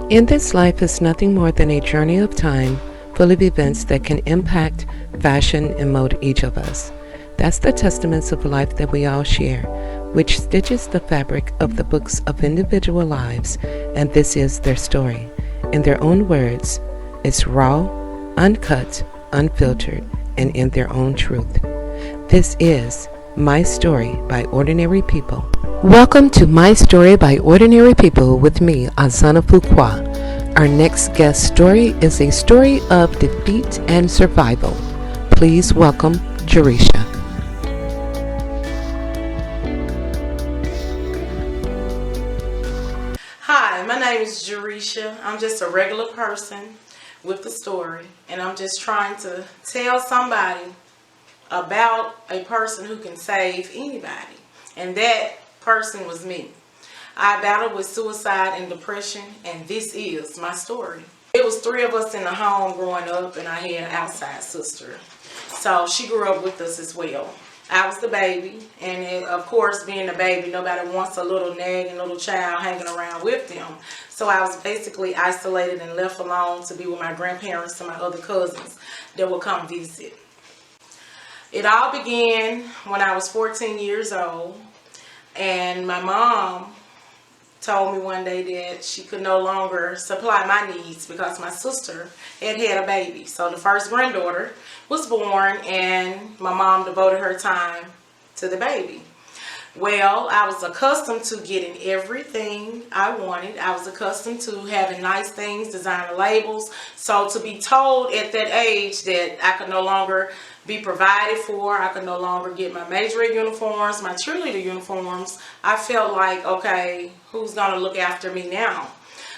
In this life is nothing more than a journey of time full of events that can impact, fashion, and mold each of us. That's the testaments of life that we all share, which stitches the fabric of the books of individual lives, and this is their story. In their own words, it's raw, uncut, unfiltered, and in their own truth. This is My Story by Ordinary People. Welcome to My Story by Ordinary People with me, Azana Fuqua. Our next guest story is a story of defeat and survival. Please welcome Geresha. Hi, my name is Geresha. I'm just a regular person with a story, and I'm just trying to tell somebody about a person who can save anybody, and that person was me. I battled with suicide and depression, and this is my story. It was 3 of us in the home growing up, and I had an outside sister, so she grew up with us as well. I was the baby, and of course, being the baby, nobody wants a little nagging little child hanging around with them. So I was basically isolated and left alone to be with my grandparents and my other cousins that would come visit. It all began when I was 14 years old, and my mom told me one day that she could no longer supply my needs because my sister had a baby. So the first granddaughter was born, and my mom devoted her time to the baby. Well, I was accustomed to getting everything I wanted. I was accustomed to having nice things, designer labels. So to be told at that age that I could no longer be provided for, I could no longer get my majorette uniforms, my cheerleader uniforms, I felt like, okay, who's going to look after me now?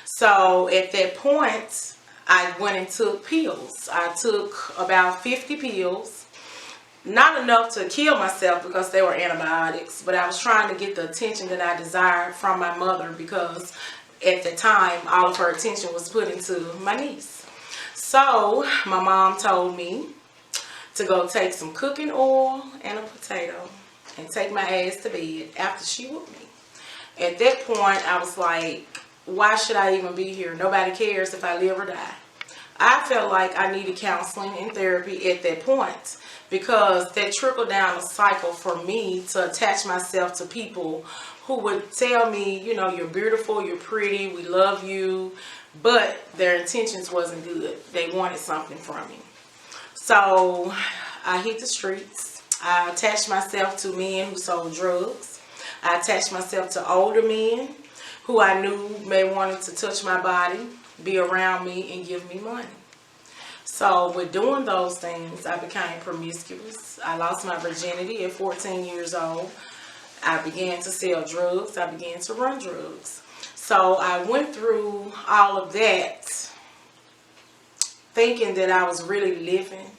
So at that point, I went and took pills. I took about 50 pills. Not enough to kill myself because they were antibiotics, but I was trying to get the attention that I desired from my mother because at the time, all of her attention was put into my niece. So my mom told me to go take some cooking oil and a potato and take my ass to bed after she whooped me. At that point, I was like, why should I even be here? Nobody cares if I live or die. I felt like I needed counseling and therapy at that point because that trickled down a cycle for me to attach myself to people who would tell me, you know, you're beautiful, you're pretty, we love you, but their intentions wasn't good. They wanted something from me. So I hit the streets. I attached myself to men who sold drugs. I attached myself to older men who I knew may wanted to touch my body, be around me, and give me money. So with doing those things, I became promiscuous. I lost my virginity at 14 years old. I began to sell drugs. I began to run drugs. So I went through all of that thinking that I was really living.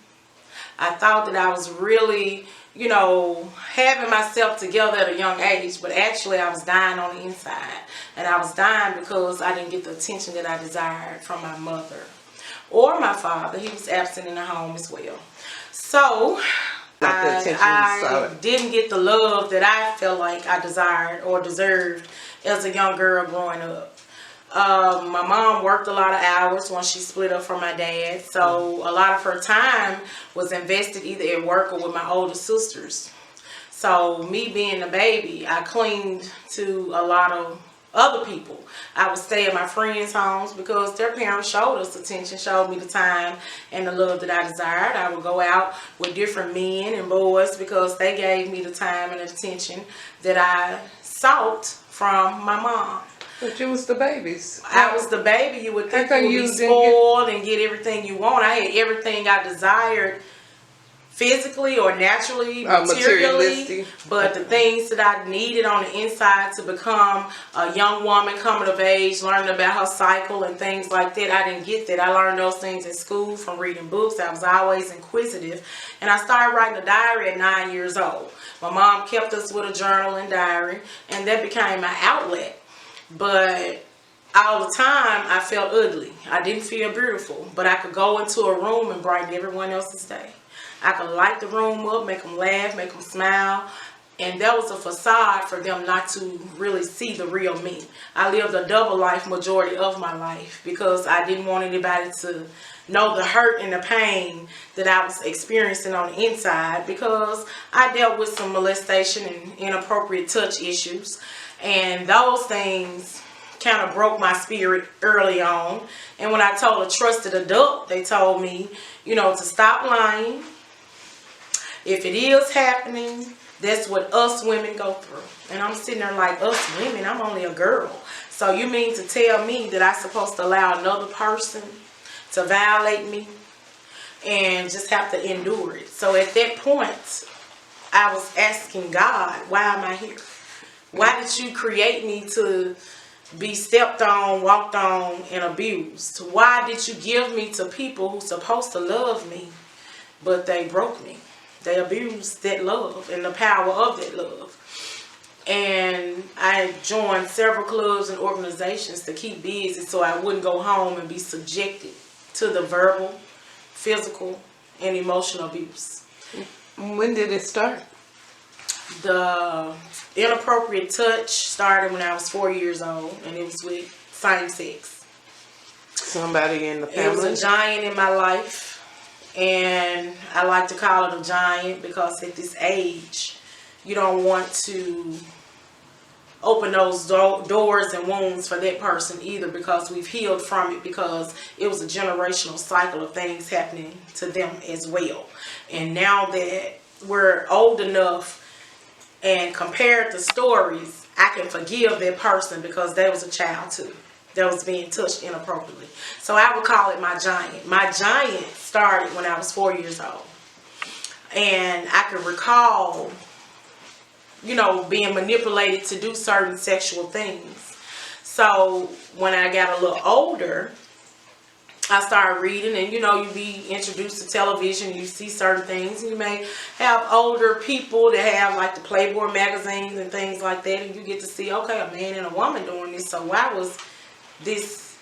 I thought that I was really, you know, having myself together at a young age, but actually I was dying on the inside. And I was dying because I didn't get the attention that I desired from my mother or my father. He was absent in the home as well. So I didn't get the love that I felt like I desired or deserved as a young girl growing up. My mom worked a lot of hours once she split up from my dad, so a lot of her time was invested either at work or with my older sisters. So me being a baby, I clinged to a lot of other people. I would stay at my friends' homes because their parents showed us attention, showed me the time and the love that I desired. I would go out with different men and boys because they gave me the time and the attention that I sought from my mom. But you was the babies. I was the baby. You would think you would be spoiled and get everything you want. I had everything I desired physically or naturally, materially, but the things that I needed on the inside to become a young woman coming of age, learning about her cycle and things like that, I didn't get that. I learned those things in school from reading books. I was always inquisitive, and I started writing a diary at 9 years old. My mom kept us with a journal and diary, and that became my outlet. But all the time, I felt ugly. I didn't feel beautiful, but I could go into a room and brighten everyone else's day. I could light the room up, make them laugh, make them smile, And that was a facade for them not to really see the real me. I lived a double life majority of my life because I didn't want anybody to know the hurt and the pain that I was experiencing on the inside, because I dealt with some molestation and inappropriate touch issues, and those things kind of broke my spirit early on. And when I told a trusted adult, they told me, you know, to stop lying. If it is happening, that's what us women go through. And I'm sitting there like, us women, I'm only a girl. So you mean to tell me that I'm supposed to allow another person to violate me and just have to endure it? So at that point, I was asking God, why am I here? Why did you create me to be stepped on, walked on, and abused? Why did you give me to people who's supposed to love me, but they broke me? They abused that love and the power of that love. And I joined several clubs and organizations to keep busy so I wouldn't go home and be subjected to the verbal, physical, and emotional abuse. When did it start? The inappropriate touch started when I was 4 years old, and it was with same sex. Somebody in the family? It was a giant in my life. And I like to call it a giant because at this age, you don't want to open those doors and wounds for that person either, because we've healed from it, because it was a generational cycle of things happening to them as well. And now that we're old enough and compared to stories, I can forgive that person because they was a child too that was being touched inappropriately. So I would call it my giant. My giant started when I was 4 years old. And I can recall, you know, being manipulated to do certain sexual things. So when I got a little older, I started reading, and you know, you be introduced to television, you see certain things, and you may have older people that have like the Playboy magazines and things like that, and you get to see, okay, a man and a woman doing this. So why was this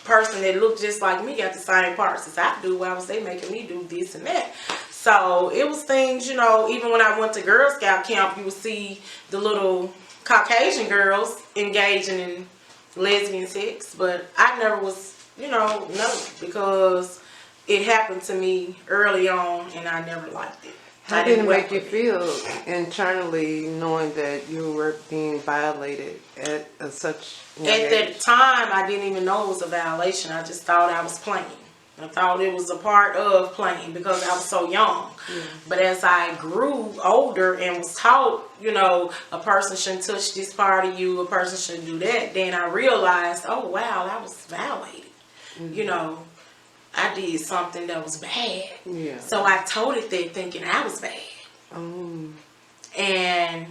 person that looked just like me got the same parts as I do? Why was they making me do this and that? So it was things, you know, even when I went to Girl Scout camp, you would see the little Caucasian girls engaging in lesbian sex, but I never was, you know, no, because it happened to me early on and I never liked it. How did it make you feel internally knowing that you were being violated at such young age? At that time, I didn't even know it was a violation. I just thought I was playing. I thought it was a part of playing because I was so young. Yeah. But as I grew older and was taught, you know, a person shouldn't touch this part of you, a person shouldn't do that, then I realized, oh wow, I was violated. Mm-hmm. You know, I did something that was bad. Yeah. So I told it that thinking I was bad. And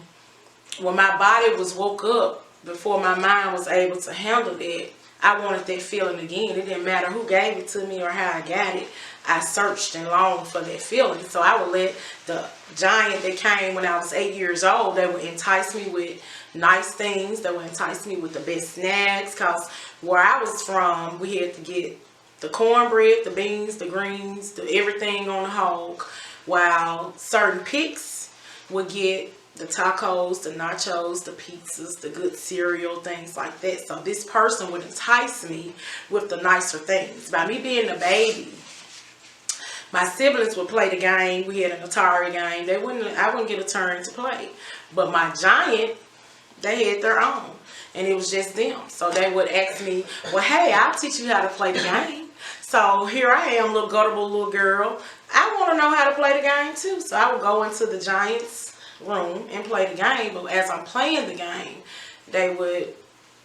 when my body was woke up, before my mind was able to handle that, I wanted that feeling again. It didn't matter who gave it to me or how I got it. I searched and longed for that feeling. So I would let the giant that came when I was 8 years old, they would entice me with nice things. They would entice me with the best snacks. Because where I was from, we had to get the cornbread, the beans, the greens, the everything on the hog, while certain picks would get the tacos, the nachos, the pizzas, the good cereal, things like that. So this person would entice me with the nicer things. By me being a baby, my siblings would play the game. We had an Atari game. I wouldn't get a turn to play. But my giant, they had their own. And it was just them. So they would ask me, well, hey, I'll teach you how to play the game. So here I am, little gullible little girl. I want to know how to play the game too. So I would go into the giant's room and play the game. But as I'm playing the game, they would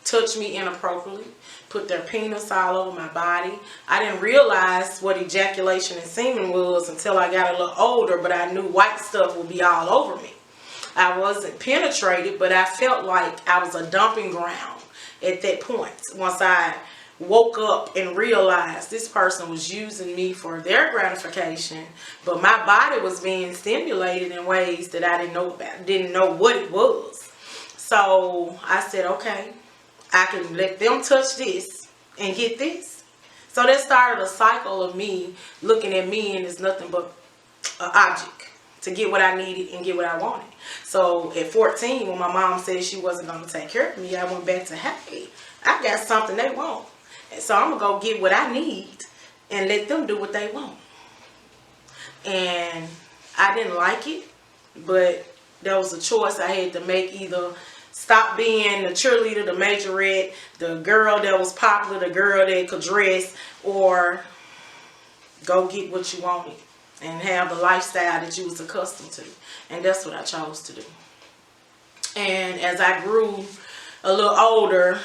touch me inappropriately, put their penis all over my body. I didn't realize what ejaculation and semen was until I got a little older, but I knew white stuff would be all over me. I wasn't penetrated, but I felt like I was a dumping ground at that point. Once I woke up and realized this person was using me for their gratification, but my body was being stimulated in ways that I didn't know about, didn't know what it was. So I said, okay, I can let them touch this and get this. So that started a cycle of me looking at men as nothing but an object to get what I needed and get what I wanted. So at 14, when my mom said she wasn't going to take care of me, I went back to, hey, I got something they want. And so I'm going to go get what I need and let them do what they want. And I didn't like it, but there was a choice I had to make. Either stop being the cheerleader, the majorette, the girl that was popular, the girl that could dress, or go get what you wanted and have the lifestyle that you was accustomed to. And that's what I chose to do. And as I grew a little older,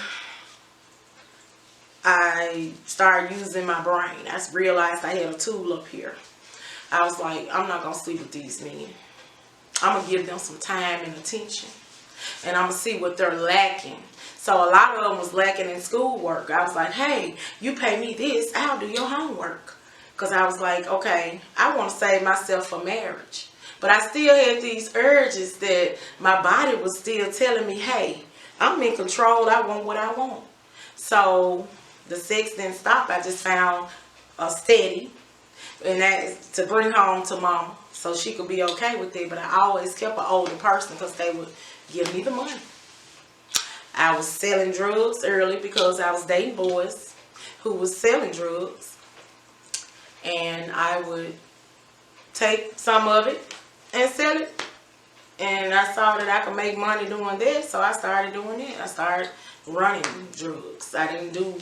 I started using my brain. I realized I had a tool up here. I was like, I'm not going to sleep with these men. I'm going to give them some time and attention. And I'm going to see what they're lacking. So a lot of them was lacking in schoolwork. I was like, hey, you pay me this, I'll do your homework. Because I was like, okay, I want to save myself for marriage. But I still had these urges that my body was still telling me, hey, I'm in control. I want what I want. So the sex didn't stop. I just found a steady. And that is to bring home to mama so she could be okay with it. But I always kept an older person because they would give me the money. I was selling drugs early because I was dating boys who was selling drugs. And I would take some of it and sell it. And I saw that I could make money doing that, so I started doing it. I started running drugs. I didn't do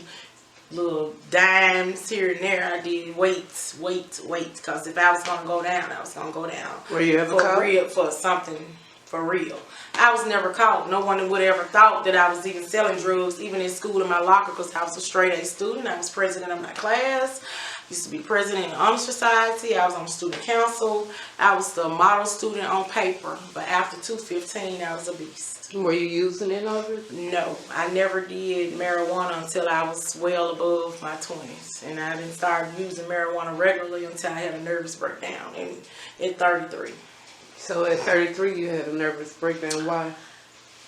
little dimes here and there. I did weights. Because if I was going to go down, I was going to go down. Were you ever caught? For something for real. I was never caught. No one would ever thought that I was even selling drugs, even in school in my locker, because I was a straight A student. I was president of my class. Used to be president in the Honor Society. I was on student council. I was the model student on paper. But after 215, I was a beast. Were you using it over? No, I never did marijuana until I was well above my 20s. And I didn't start using marijuana regularly until I had a nervous breakdown at 33. So at 33, you had a nervous breakdown. Why?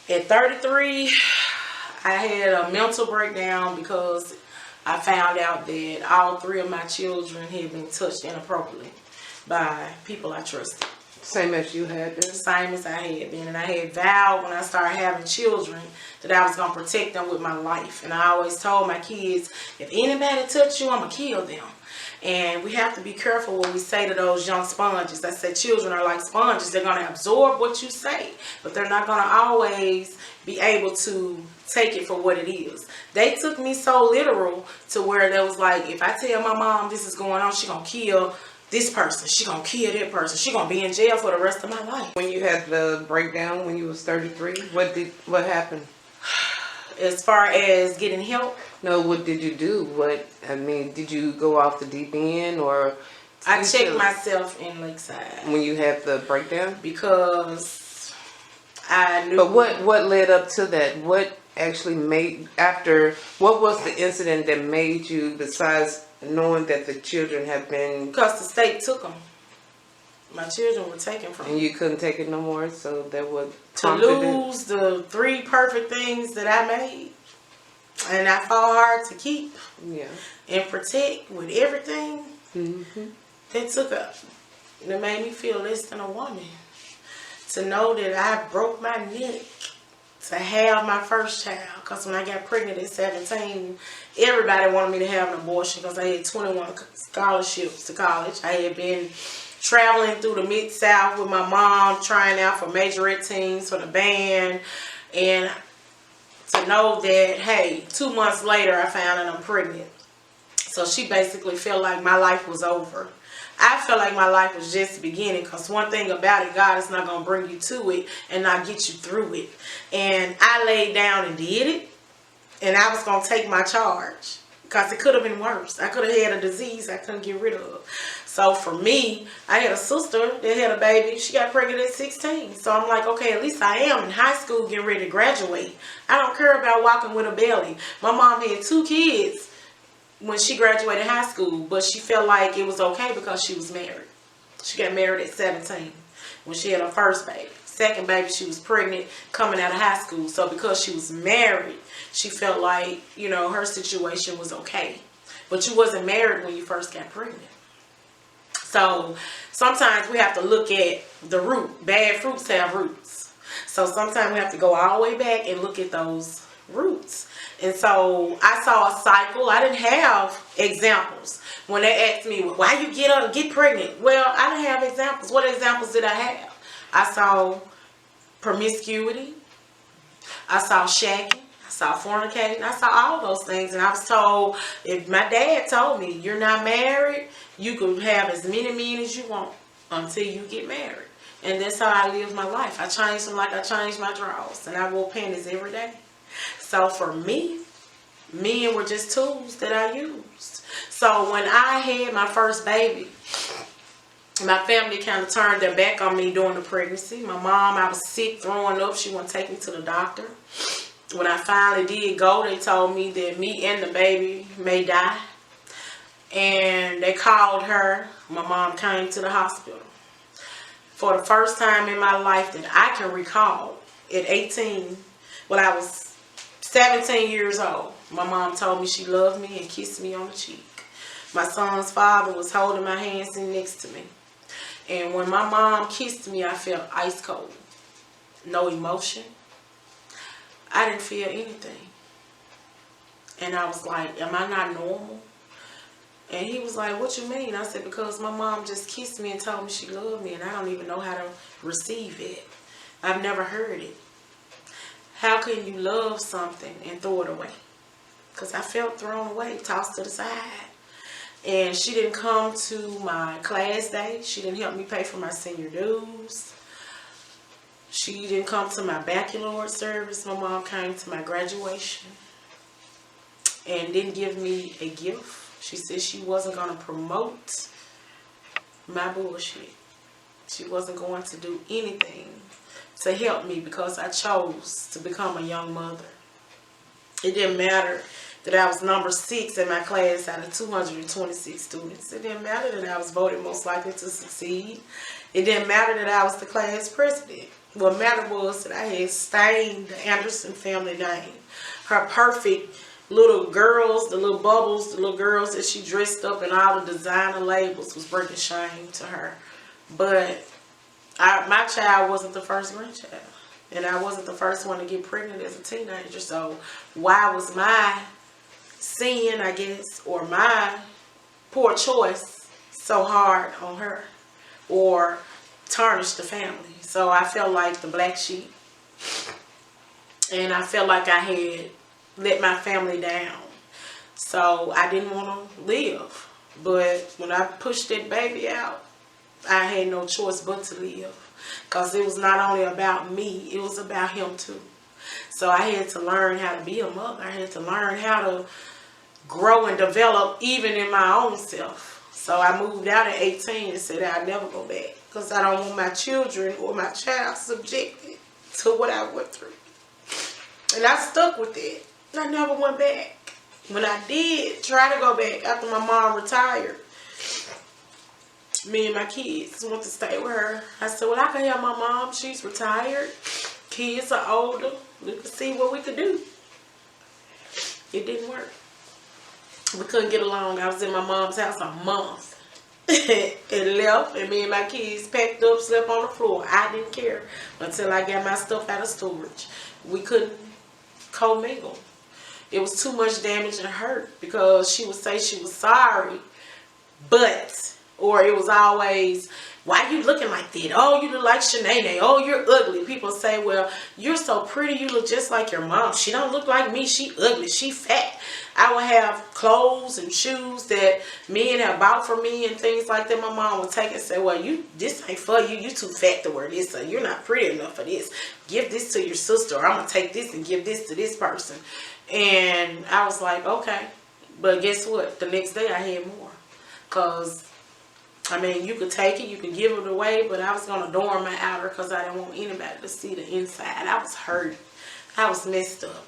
At 33, I had a mental breakdown because I found out that all 3 of my children had been touched inappropriately by people I trusted. Same as you had been? Same as I had been. And I had vowed when I started having children that I was going to protect them with my life. And I always told my kids, if anybody touch you, I'm going to kill them. And we have to be careful what we say to those young sponges. I said children are like sponges. They're going to absorb what you say, but they're not going to always be able to take it for what it is. They took me so literal to where they was like, if I tell my mom this is going on, she going to kill this person. She going to kill that person. She going to be in jail for the rest of my life. When you had the breakdown when you was 33, what happened? As far as getting help? No, what did you do? Did you go off the deep end or? I checked myself in Lakeside. When you had the breakdown? Because I knew. But what led up to that? What actually what was the incident that made you, besides knowing that the children have been? Because the state took them. My children were taken from me. And you couldn't take it no more, so that would to lose the 3 perfect things that I made, and I fought hard to keep, and protect with everything. They took up. And it made me feel less than a woman. To know that I broke my neck to have my first child, because when I got pregnant at 17, everybody wanted me to have an abortion because I had 21 scholarships to college. I had been traveling through the Mid-South with my mom, trying out for majorette teams for the band, and to know that, hey, 2 months later I found out I'm pregnant. So she basically felt like my life was over. I felt like my life was just beginning, because one thing about it, God is not going to bring you to it and not get you through it. And I laid down and did it, and I was going to take my charge, because it could have been worse. I could have had a disease I couldn't get rid of. So for me, I had a sister that had a baby. She got pregnant at 16. So I'm like, okay, at least I am in high school getting ready to graduate. I don't care about walking with a belly. My mom had 2 kids when she graduated high school, but she felt like it was okay because she was married. She got married at 17 when she had her first baby. Second baby, she was pregnant coming out of high school. So because she was married, she felt like, her situation was okay. But you wasn't married when you first got pregnant. So sometimes we have to look at the root. Bad fruits have roots. So sometimes we have to go all the way back and look at those roots. And so I saw a cycle. I didn't have examples. When they asked me, why you get pregnant? Well, I didn't have examples. What examples did I have? I saw promiscuity. I saw shacking. I saw fornicating. I saw all those things. And I was told, if my dad told me, you're not married, you can have as many men as you want until you get married. And that's how I lived my life. I changed them like I changed my drawers. And I wore panties every day. So for me, men were just tools that I used. So when I had my first baby, my family kind of turned their back on me during the pregnancy. My mom, I was sick, throwing up. She wouldn't take me to the doctor. When I finally did go, they told me that me and the baby may die. And they called her. My mom came to the hospital. For the first time in my life that I can recall, at 18, when I was 17 years old, my mom told me she loved me and kissed me on the cheek. My son's father was holding my hand sitting next to me. And when my mom kissed me, I felt ice cold. No emotion. I didn't feel anything. And I was like, am I not normal? And he was like, what you mean? I said, because my mom just kissed me and told me she loved me, and I don't even know how to receive it. I've never heard it. How can you love something and throw it away? Because I felt thrown away, tossed to the side. And she didn't come to my class day. She didn't help me pay for my senior dues. She didn't come to my baccalaureate service. My mom came to my graduation and didn't give me a gift. She said she wasn't going to promote my bullshit. She wasn't going to do anything to help me because I chose to become a young mother. It didn't matter that I was number 6 in my class out of 226 students. It didn't matter that I was voted most likely to succeed. It didn't matter that I was the class president. What mattered was that I had stained the Anderson family name. Her perfect little girls, the little bubbles, the little girls that she dressed up in all the designer labels was bringing shame to her. But my child wasn't the first grandchild. And I wasn't the first one to get pregnant as a teenager. So why was my sin, I guess, or my poor choice so hard on her or tarnish the family? So I felt like the black sheep, and I felt like I had let my family down. So I didn't want to live. But when I pushed that baby out, I had no choice but to live, because it was not only about me, it was about him too. So I had to learn how to be a mother. I had to learn how to grow and develop even in my own self. So I moved out at 18 and said I'd never go back, because I don't want my children or my child subjected to what I went through. And I stuck with it. I never went back. When I did try to go back after my mom retired, me and my kids went to stay with her. I said, well, I can help my mom. She's retired. Kids are older. We could see what we could do. It didn't work. We couldn't get along. I was in my mom's house a month and left, and me and my kids packed up, slept on the floor. I didn't care until I got my stuff out of storage. We couldn't commingle. It was too much damage and hurt, because she would say she was sorry, but, or it was always, why you looking like that? Oh, you look like Shanae. Oh, you're ugly. People say, well, you're so pretty. You look just like your mom. She don't look like me. She ugly. She fat. I would have clothes and shoes that men have bought for me and things like that. My mom would take and say, well, this ain't for you. You too fat to wear this. Or you're not pretty enough for this. Give this to your sister. Or I'm going to take this and give this to this person. And I was like, okay. But guess what? The next day I had more. Because, I mean, you could take it, you could give it away, but I was going to adorn my outer because I didn't want anybody to see the inside. I was hurt. I was messed up.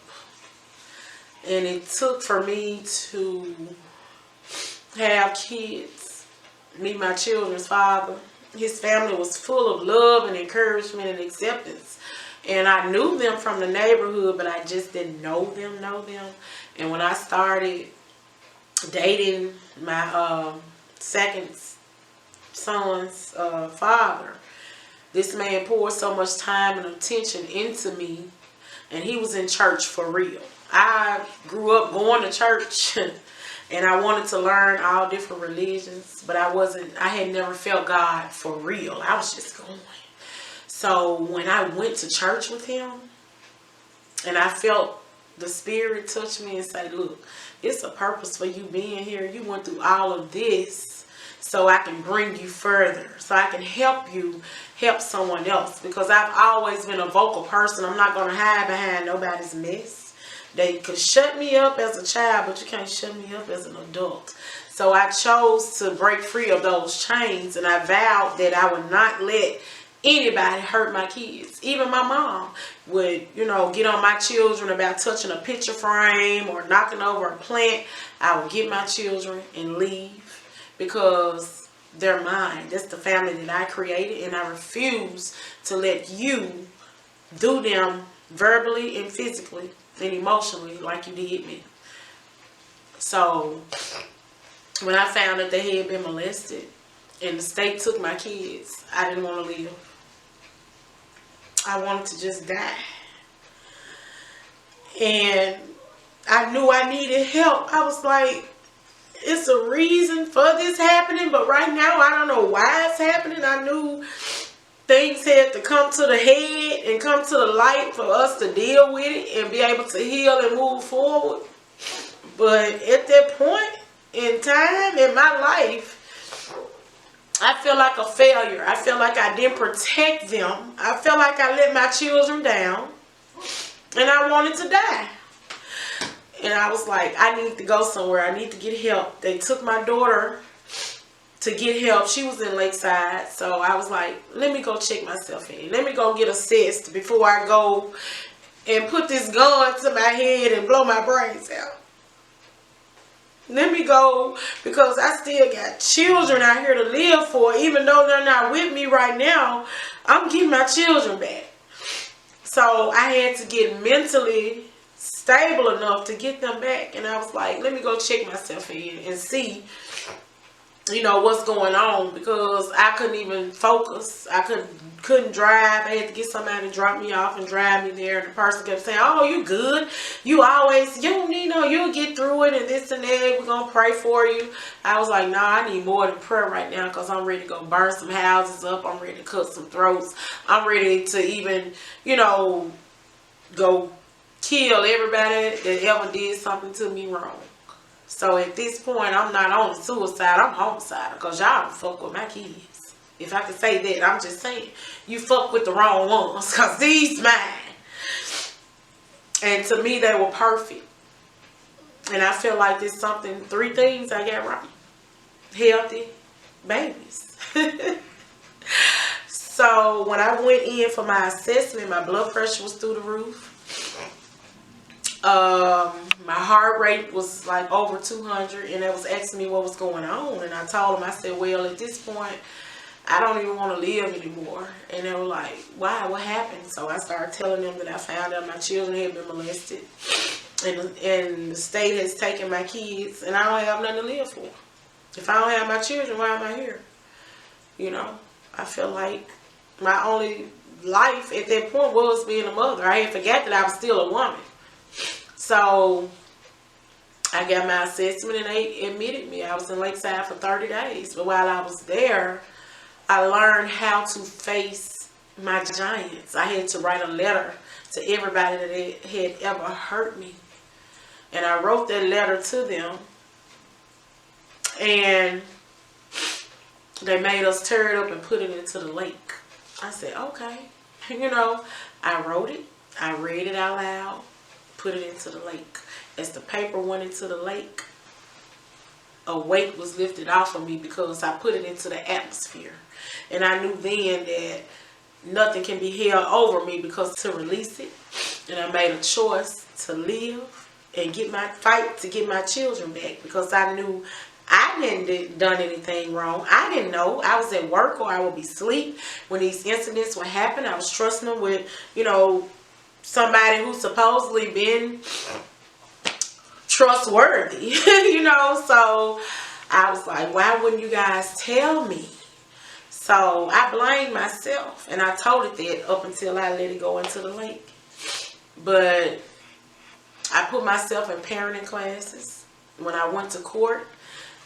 And it took for me to have kids, meet my children's father. His family was full of love and encouragement and acceptance. And I knew them from the neighborhood, but I just didn't know them. And when I started dating my second son's father. This man poured so much time and attention into me, and he was in church for real. I grew up going to church and I wanted to learn all different religions, but I had never felt God for real. I was just going. So when I went to church with him and I felt the Spirit touch me and say, look, it's a purpose for you being here. You went through all of this so I can bring you further, so I can help you help someone else. Because I've always been a vocal person. I'm not going to hide behind nobody's mess. They could shut me up as a child, but you can't shut me up as an adult. So I chose to break free of those chains, and I vowed that I would not let anybody hurt my kids. Even my mom would, get on my children about touching a picture frame or knocking over a plant. I would get my children and leave because they're mine. That's the family that I created, and I refuse to let you do them verbally and physically and emotionally like you did me. So when I found that they had been molested and the state took my kids, I didn't want to live. I wanted to just die. And I knew I needed help. I was like, it's a reason for this happening, but right now I don't know why it's happening. I knew things had to come to the head and come to the light for us to deal with it and be able to heal and move forward. But at that point in time in my life, I feel like a failure. I feel like I didn't protect them. I feel like I let my children down, and I wanted to die. And I was like, I need to go somewhere. I need to get help. They took my daughter to get help. She was in Lakeside. So I was like, let me go check myself in. Let me go get assessed before I go and put this gun to my head and blow my brains out. Let me go, because I still got children out here to live for. Even though they're not with me right now, I'm getting my children back. So I had to get mentally stable enough to get them back. And I was like, let me go check myself in and see, what's going on, because I couldn't even focus. I couldn't drive. I had to get somebody to drop me off and drive me there. And the person kept saying, oh, you good. You don't need you'll get through it and this and that. We're going to pray for you. I was like, nah, I need more than prayer right now, because I'm ready to go burn some houses up. I'm ready to cut some throats. I'm ready to even, go kill everybody that ever did something to me wrong. So at this point, I'm not only suicide, I'm homicidal, because y'all don't fuck with my kids. If I could say that, I'm just saying, you fuck with the wrong ones, because these mine. And to me, they were perfect. And I feel like there's three things I got right. Healthy babies. So when I went in for my assessment, my blood pressure was through the roof. My heart rate was like over 200, and they was asking me what was going on, and I told them, I said, well, at this point, I don't even want to live anymore. And they were like, why? What happened? So I started telling them that I found out my children had been molested, and the state has taken my kids, and I don't have nothing to live for. If I don't have my children, why am I here? I feel like my only life at that point was being a mother. I had forgot that I was still a woman. So I got my assessment and they admitted me. I was in Lakeside for 30 days. But while I was there, I learned how to face my giants. I had to write a letter to everybody that had ever hurt me. And I wrote that letter to them. And they made us tear it up and put it into the lake. I said, okay. I wrote it. I read it out loud. Put it into the lake. As the paper went into the lake, a weight was lifted off of me, because I put it into the atmosphere. And I knew then that nothing can be held over me, because to release it. And I made a choice to live and fight to get my children back, because I knew I hadn't done anything wrong. I didn't know. I was at work, or I would be asleep when these incidents would happen. I was trusting them with, somebody who's supposedly been trustworthy, So I was like, why wouldn't you guys tell me? So I blamed myself, and I told it that up until I let it go into the lake. But I put myself in parenting classes. When I went to court,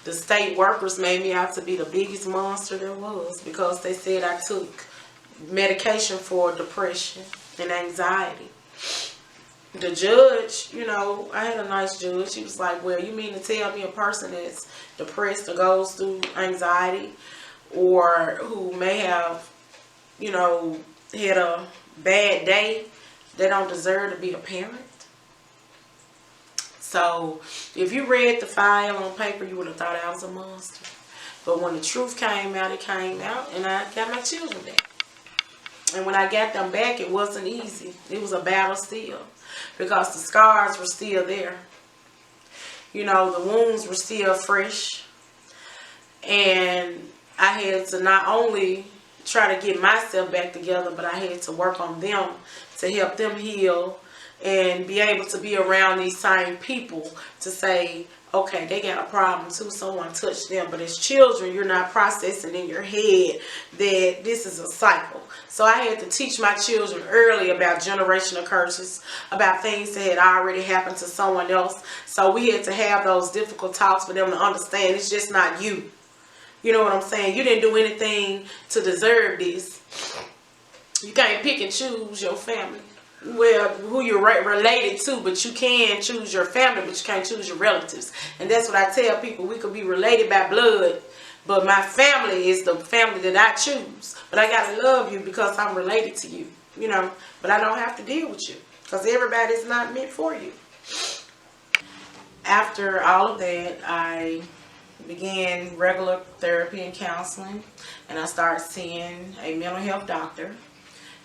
the state workers made me out to be the biggest monster there was, because they said I took medication for depression and anxiety. The judge, you know, I had a nice judge. She was like, well, you mean to tell me a person that's depressed or goes through anxiety, or who may have, you know, had a bad day, they don't deserve to be a parent? So if you read the file on paper, you would have thought I was a monster. But when the truth came out, it came out, and I got my children back. And when I got them back, it wasn't easy. It was a battle still, because the scars were still there. You know, the wounds were still fresh. And I had to not only try to get myself back together, but I had to work on them to help them heal and be able to be around these same people to say, okay, they got a problem too, someone touched them. But as children, you're not processing in your head that this is a cycle. So I had to teach my children early about generational curses, about things that had already happened to someone else. So we had to have those difficult talks for them to understand it's just not you. You know what I'm saying? You didn't do anything to deserve this. You can't pick and choose your family. Well, who you're related to, but you can choose your family, but you can't choose your relatives. And that's what I tell people. We could be related by blood, but my family is the family that I choose. But I gotta love you because I'm related to you, you know. But I don't have to deal with you, because everybody's not meant for you. After all of that, I began regular therapy and counseling, and I started seeing a mental health doctor.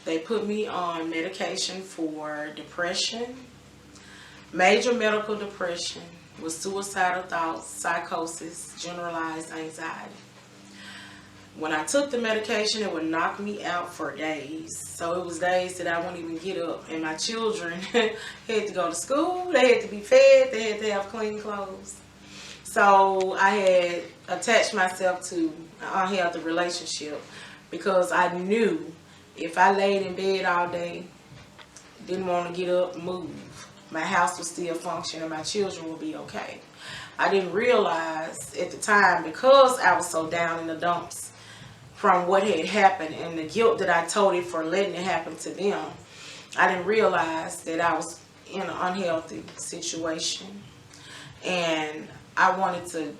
They put me on medication for depression, major medical depression with suicidal thoughts, psychosis, generalized anxiety. When I took the medication, it would knock me out for days. So it was days that I wouldn't even get up. And my children had to go to school, they had to be fed, they had to have clean clothes. So I had attached myself to an unhealthy relationship, because I knew if I laid in bed all day, didn't want to get up and move, my house would still function and my children would be okay. I didn't realize at the time, because I was so down in the dumps from what had happened and the guilt that I toted for letting it happen to them, I didn't realize that I was in an unhealthy situation. And I wanted to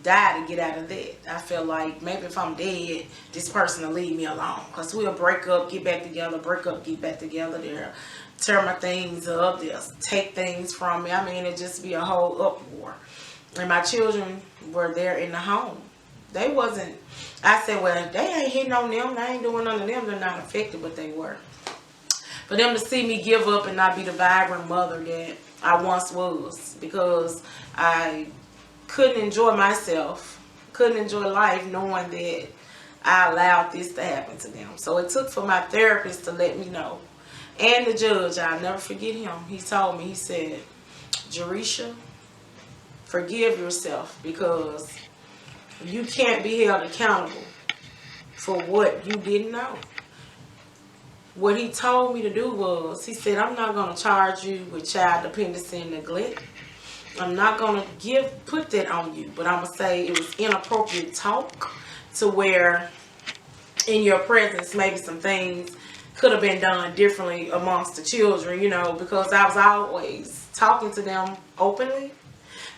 die to get out of that. I feel like maybe if I'm dead, this person will leave me alone, because we'll break up, get back together, break up, get back together. They'll tear my things up, they'll take things from me. I mean, it'd just be a whole uproar. And my children were there in the home. They wasn't, I said, well, they ain't hitting on them, they ain't doing none of them, they're not affected, but they were. For them to see me give up and not be the vibrant mother that I once was, because I couldn't enjoy myself, couldn't enjoy life knowing that I allowed this to happen to them. So it took for my therapist to let me know. And the judge, I'll never forget him. He told me, he said, Geresha, forgive yourself, because you can't be held accountable for what you didn't know. What he told me to do was, he said, I'm not going to charge you with child dependency and neglect. I'm not going to put that on you, but I'm going to say it was inappropriate talk, to where in your presence maybe some things could have been done differently amongst the children, you know, because I was always talking to them openly.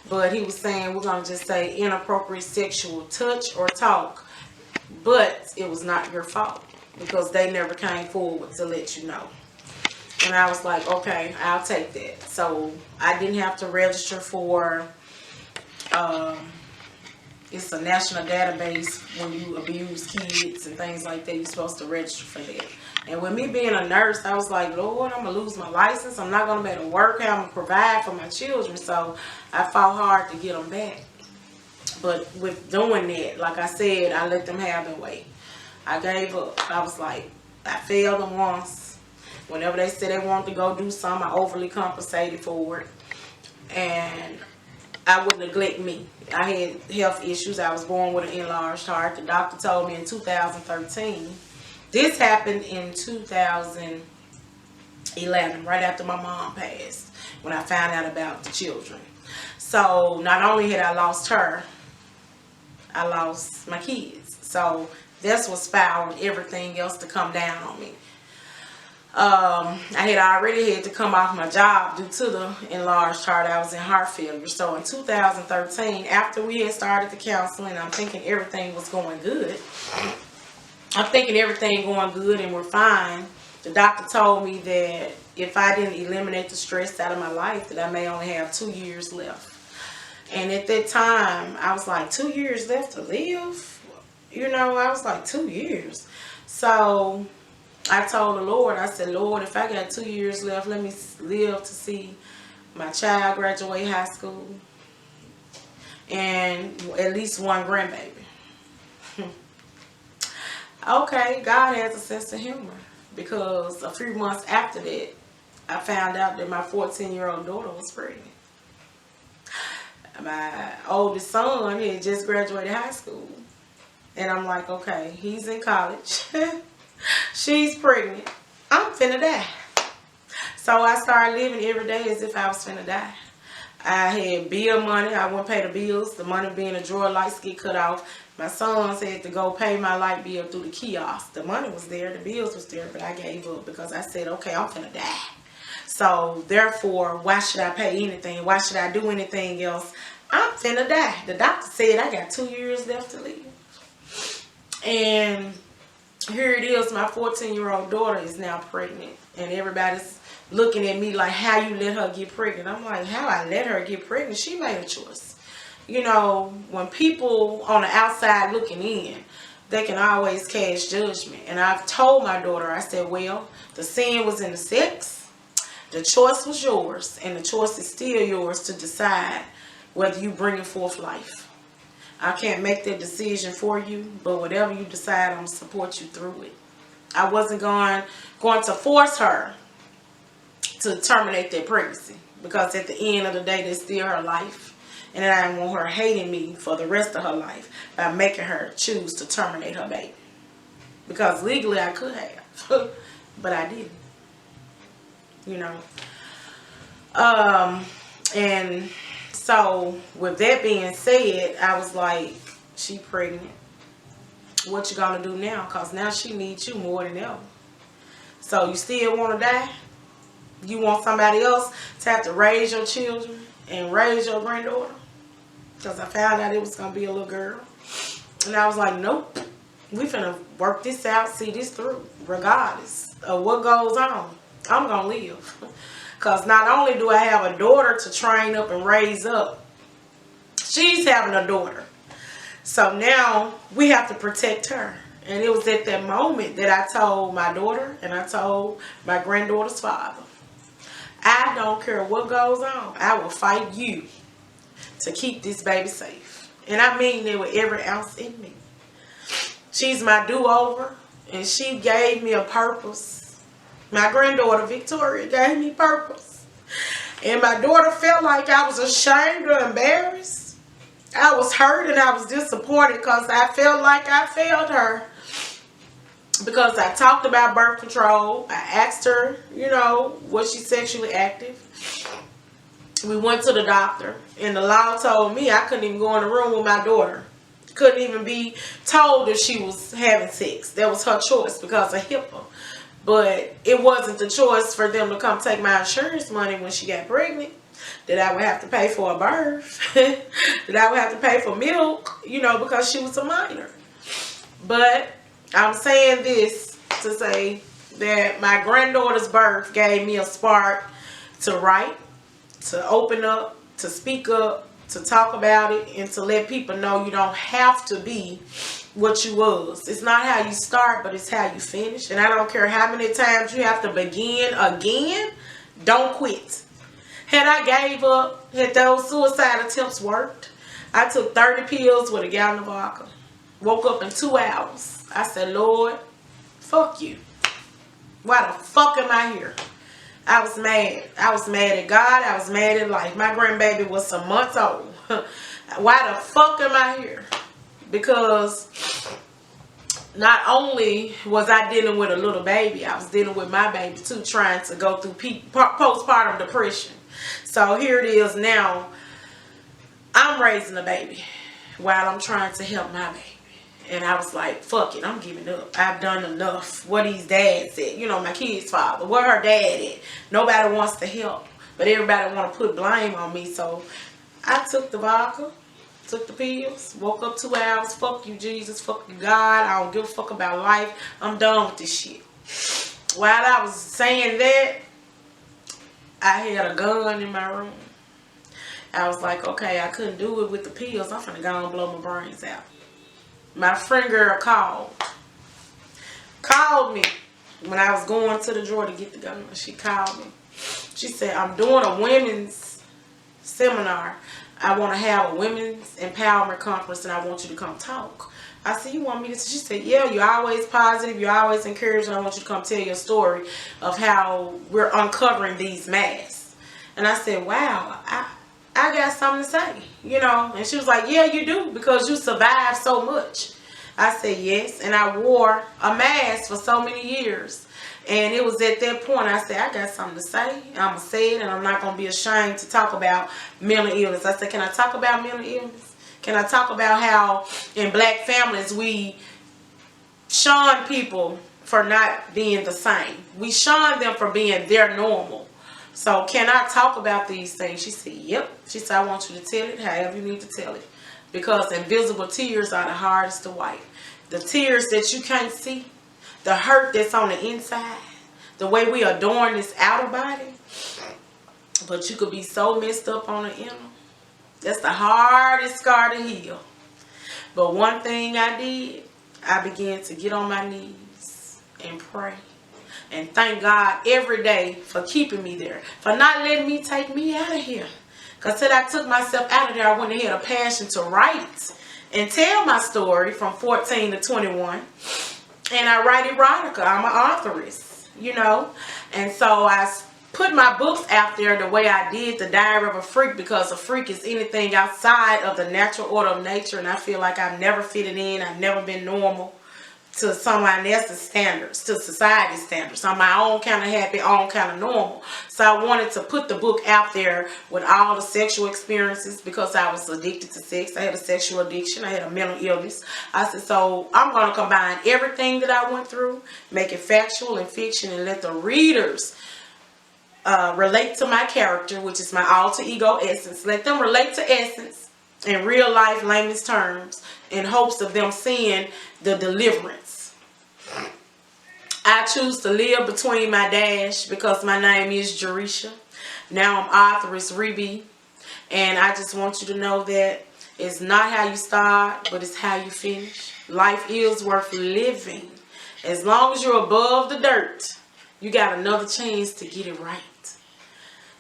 But he was saying, we're going to just say inappropriate sexual touch or talk, but it was not your fault, because they never came forward to let you know. And I was like, okay, I'll take that. So I didn't have to register for, it's a national database when you abuse kids and things like that. You're supposed to register for that. And with me being a nurse, I was like, Lord, I'm going to lose my license. I'm not going to be able to work. How I'm going to provide for my children. So I fought hard to get them back. But with doing that, like I said, I let them have their way. I gave up. I was like, I failed them once. Whenever they said they wanted to go do something, I overly compensated for it. And I would neglect me. I had health issues. I was born with an enlarged heart. The doctor told me in 2013. This happened in 2011, right after my mom passed, when I found out about the children. So not only had I lost her, I lost my kids. So that's what spiraled everything else to come down on me. I had already had to come off my job due to the enlarged heart. I was in heart failure. So in 2013, after we had started the counseling, I'm thinking everything was going good. I'm thinking everything going good and we're fine. The doctor told me that if I didn't eliminate the stress out of my life, that I may only have 2 years left. And at that time, I was like, 2 years left to live? You know, I was like, 2 years. So I told the Lord, I said, Lord, if I got 2 years left, let me live to see my child graduate high school and at least one grandbaby. Okay, God has a sense of humor, because a few months after that, I found out that my 14-year-old daughter was pregnant. My oldest son had just graduated high school. And I'm like, okay, he's in college. She's pregnant. I'm finna die. So I started living every day as if I was finna die. I had bill money. I wouldn't pay the bills. The money being a drawer, lights get cut off. My sons had to go pay my light bill through the kiosk. The money was there. The bills was there. But I gave up because I said, okay, I'm finna die. So therefore, why should I pay anything? Why should I do anything else? I'm finna die. The doctor said I got 2 years left to live. And here it is, my 14-year-old daughter is now pregnant. And everybody's looking at me like, how you let her get pregnant? I'm like, how I let her get pregnant? She made a choice. You know, when people on the outside looking in, they can always cast judgment. And I've told my daughter, I said, well, the sin was in the sex. The choice was yours, and the choice is still yours to decide whether you bring forth life. I can't make that decision for you, but whatever you decide, I'm going to support you through it. I wasn't going to force her to terminate that pregnancy, because at the end of the day, that's still her life. And I didn't want her hating me for the rest of her life by making her choose to terminate her baby. Because legally I could have, but I didn't. You know. And so with that being said, I was like, she pregnant. What you gonna do now? Because now she needs you more than ever. So you still want to die? You want somebody else to have to raise your children and raise your granddaughter? Because I found out it was going to be a little girl. And I was like, nope. We finna work this out, see this through. Regardless of what goes on, I'm going to live. Because not only do I have a daughter to train up and raise up, she's having a daughter. So now we have to protect her. And it was at that moment that I told my daughter and I told my granddaughter's father, I don't care what goes on. I will fight you to keep this baby safe. And I mean it with every ounce in me. She's my do-over, and she gave me a purpose. My granddaughter, Victoria, gave me purpose. And my daughter felt like I was ashamed or embarrassed. I was hurt and I was disappointed because I felt like I failed her. Because I talked about birth control. I asked her, you know, was she sexually active? We went to the doctor, and the law told me I couldn't even go in the room with my daughter. Couldn't even be told if she was having sex. That was her choice because of HIPAA. But it wasn't the choice for them to come take my insurance money when she got pregnant. That I would have to pay for a birth. That I would have to pay for milk, you know, because she was a minor. But I'm saying this to say that my granddaughter's birth gave me a spark to write, to open up, to speak up, to talk about it, and to let people know you don't have to be what you was. It's not how you start, but it's how you finish. And I don't care how many times you have to begin again, don't quit. Had I gave up, had those suicide attempts worked, I took 30 pills with a gallon of vodka. Woke up in 2 hours. I said, Lord, fuck you. Why the fuck am I here? I was mad. I was mad at God. I was mad at life. My grandbaby was some months old. Why the fuck am I here? Because not only was I dealing with a little baby, I was dealing with my baby too, trying to go through postpartum depression. So here it is now. I'm raising a baby while I'm trying to help my baby. And I was like, fuck it, I'm giving up. I've done enough. What these dads said, you know, my kid's father, where her dad at? Nobody wants to help, but everybody want to put blame on me. So I took the vodka, took the pills, woke up 2 hours. Fuck you, Jesus. Fuck you, God. I don't give a fuck about life. I'm done with this shit. While I was saying that, I had a gun in my room. I was like, okay, I couldn't do it with the pills. I'm finna go and blow my brains out. My friend girl called me when I was going to the drawer to get the gun. She called me. She said, I'm doing a women's seminar. I want to have a women's empowerment conference and I want you to come talk. I said, you want me to? She said, yeah, you're always positive. You're always encouraging. I want you to come tell your story of how we're uncovering these masks. And I said, wow, I got something to say, you know. And she was like, yeah, you do, because you survived so much. I said, yes. And I wore a mask for so many years. And it was at that point I said, I got something to say. I'm going to say it, and I'm not going to be ashamed to talk about mental illness. I said, can I talk about mental illness? Can I talk about how in black families we shun people for not being the same? We shun them for being their normal. So can I talk about these things? She said, yep. She said, I want you to tell it however you need to tell it. Because invisible tears are the hardest to wipe. The tears that you can't see, the hurt that's on the inside, the way we adorn this outer body, but you could be so messed up on the inner. That's the hardest scar to heal. But one thing I did, I began to get on my knees and pray. And thank God every day for keeping me there. For not letting me take me out of here. Because till I took myself out of there, I went and had a passion to write and tell my story from 14 to 21. And I write erotica. I'm an authoress, you know. And so I put my books out there the way I did, The Diary of a Freak, because a freak is anything outside of the natural order of nature. And I feel like I've never fitted in. I've never been normal to someone else's standards, to society's standards. I'm my own kind of happy, own kind of normal. So I wanted to put the book out there with all the sexual experiences because I was addicted to sex. I had a sexual addiction. I had a mental illness. I said, so I'm going to combine everything that I went through, make it factual and fiction, and let the readers relate to my character, which is my alter ego Essence. Let them relate to Essence in real life layman's terms in hopes of them seeing the deliverance. I choose to live between my dash because my name is Geresha. Now I'm authoress Rebe. And I just want you to know that it's not how you start, but it's how you finish. Life is worth living. As long as you're above the dirt, you got another chance to get it right.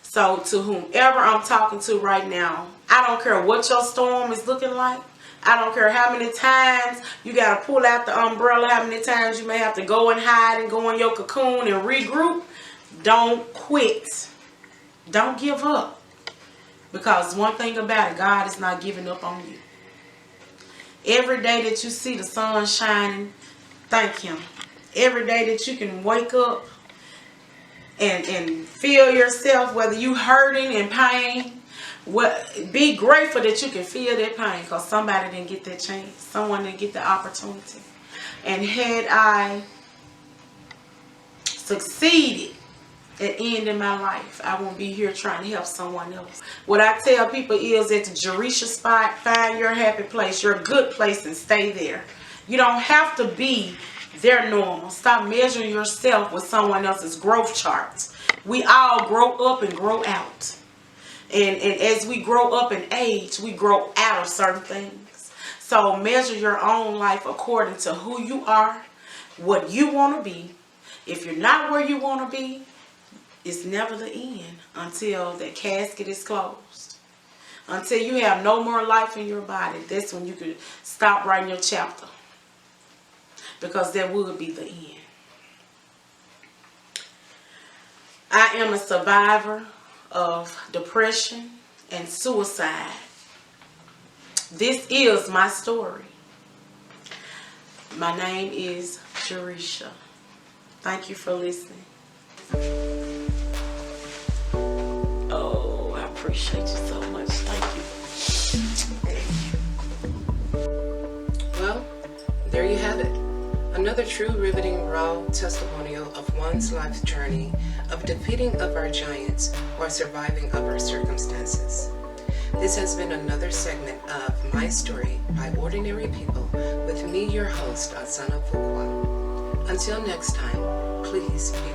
So to whomever I'm talking to right now, I don't care what your storm is looking like. I don't care how many times you got to pull out the umbrella, how many times you may have to go and hide and go in your cocoon and regroup. Don't quit. Don't give up. Because one thing about it, God is not giving up on you. Every day that you see the sun shining, thank Him. Every day that you can wake up and feel yourself, whether you hurting in pain, be grateful that you can feel that pain because somebody didn't get that chance. Someone didn't get the opportunity. And had I succeeded at ending my life, I won't be here trying to help someone else. What I tell people is at the Geresha spot, find your happy place, your good place, and stay there. You don't have to be their normal. Stop measuring yourself with someone else's growth charts. We all grow up and grow out. And as we grow up in age, we grow out of certain things. So measure your own life according to who you are, what you want to be. If you're not where you want to be, it's never the end until the casket is closed. Until you have no more life in your body, that's when you could stop writing your chapter. Because that would be the end. I am a survivor of depression and suicide This is my story. My name is Geresha. Thank you for listening. Oh, I appreciate you so much. Thank you. Well, there you have it. Another true riveting raw testimonial of one's life journey of defeating of our giants or surviving of our circumstances. This has been another segment of My Story by Ordinary People with me, your host, Azana Fuqua. Until next time, please be